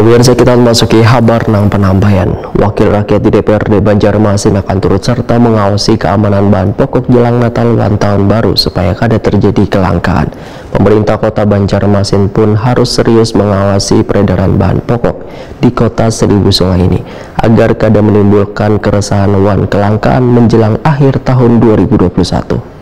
Pemirsa, kita memasuki kabar nang penambahan. Wakil rakyat di DPRD Banjarmasin akan turut serta mengawasi keamanan bahan pokok jelang Natal dan Tahun Baru supaya kada terjadi kelangkaan. Pemerintah Kota Banjarmasin pun harus serius mengawasi peredaran bahan pokok di Kota Seribu Sungai ini agar kada menimbulkan keresahan wan kelangkaan menjelang akhir tahun 2021.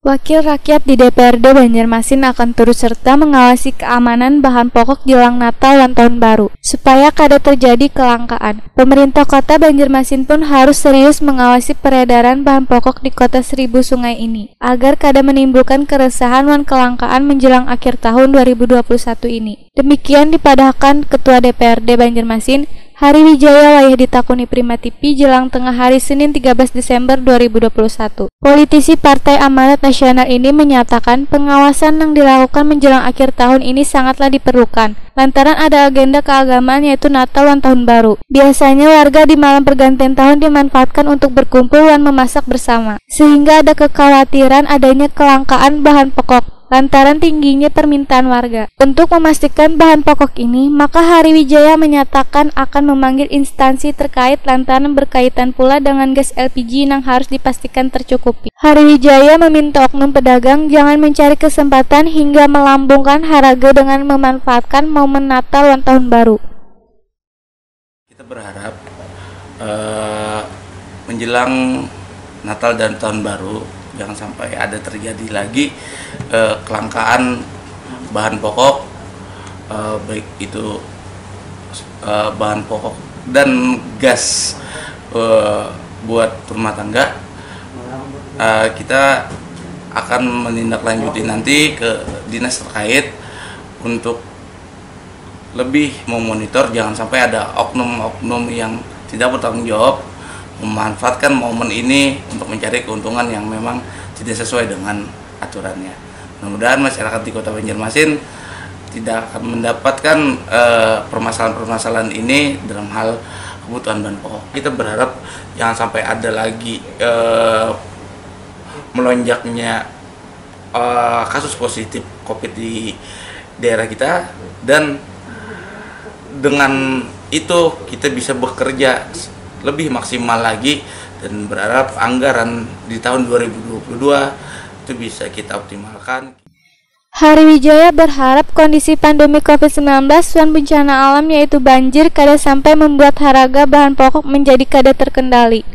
Wakil rakyat di DPRD Banjarmasin akan turut serta mengawasi keamanan bahan pokok jelang Natal dan Tahun Baru, supaya kada terjadi kelangkaan. Pemerintah Kota Banjarmasin pun harus serius mengawasi peredaran bahan pokok di Kota Seribu Sungai ini, agar kada menimbulkan keresahan dan kelangkaan menjelang akhir tahun 2021 ini. Demikian dipadahkan Ketua DPRD Banjarmasin, Hari Wijaya wayah ditakuni Prima TV jelang tengah hari Senin 13 Desember 2021. Politisi Partai Amanat Nasional ini menyatakan pengawasan yang dilakukan menjelang akhir tahun ini sangatlah diperlukan, lantaran ada agenda keagamaan yaitu Natal dan Tahun Baru. Biasanya warga di malam pergantian tahun dimanfaatkan untuk berkumpul dan memasak bersama, sehingga ada kekhawatiran adanya kelangkaan bahan pokok lantaran tingginya permintaan warga. Untuk memastikan bahan pokok ini, maka Hari Wijaya menyatakan akan memanggil instansi terkait lantaran berkaitan pula dengan gas LPG yang harus dipastikan tercukupi. Hari Wijaya meminta oknum pedagang jangan mencari kesempatan hingga melambungkan harga dengan memanfaatkan momen Natal dan Tahun Baru. Kita berharap menjelang Natal dan Tahun Baru jangan sampai ada terjadi lagi kelangkaan bahan pokok, baik itu bahan pokok dan gas buat rumah tangga. Kita akan menindaklanjuti nanti ke dinas terkait untuk lebih memonitor jangan sampai ada oknum-oknum yang tidak bertanggung jawab memanfaatkan momen ini untuk mencari keuntungan yang memang tidak sesuai dengan aturannya. Mudah-mudahan masyarakat di Kota Banjarmasin tidak akan mendapatkan permasalahan-permasalahan ini dalam hal kebutuhan bahan pokok. Kita berharap jangan sampai ada lagi melonjaknya kasus positif COVID di daerah kita, dan dengan itu kita bisa bekerja lebih maksimal lagi dan berharap anggaran di tahun 2022 itu bisa kita optimalkan. Hari Wijaya berharap kondisi pandemi COVID-19 dan bencana alam yaitu banjir kada sampai membuat harga bahan pokok menjadi kada terkendali.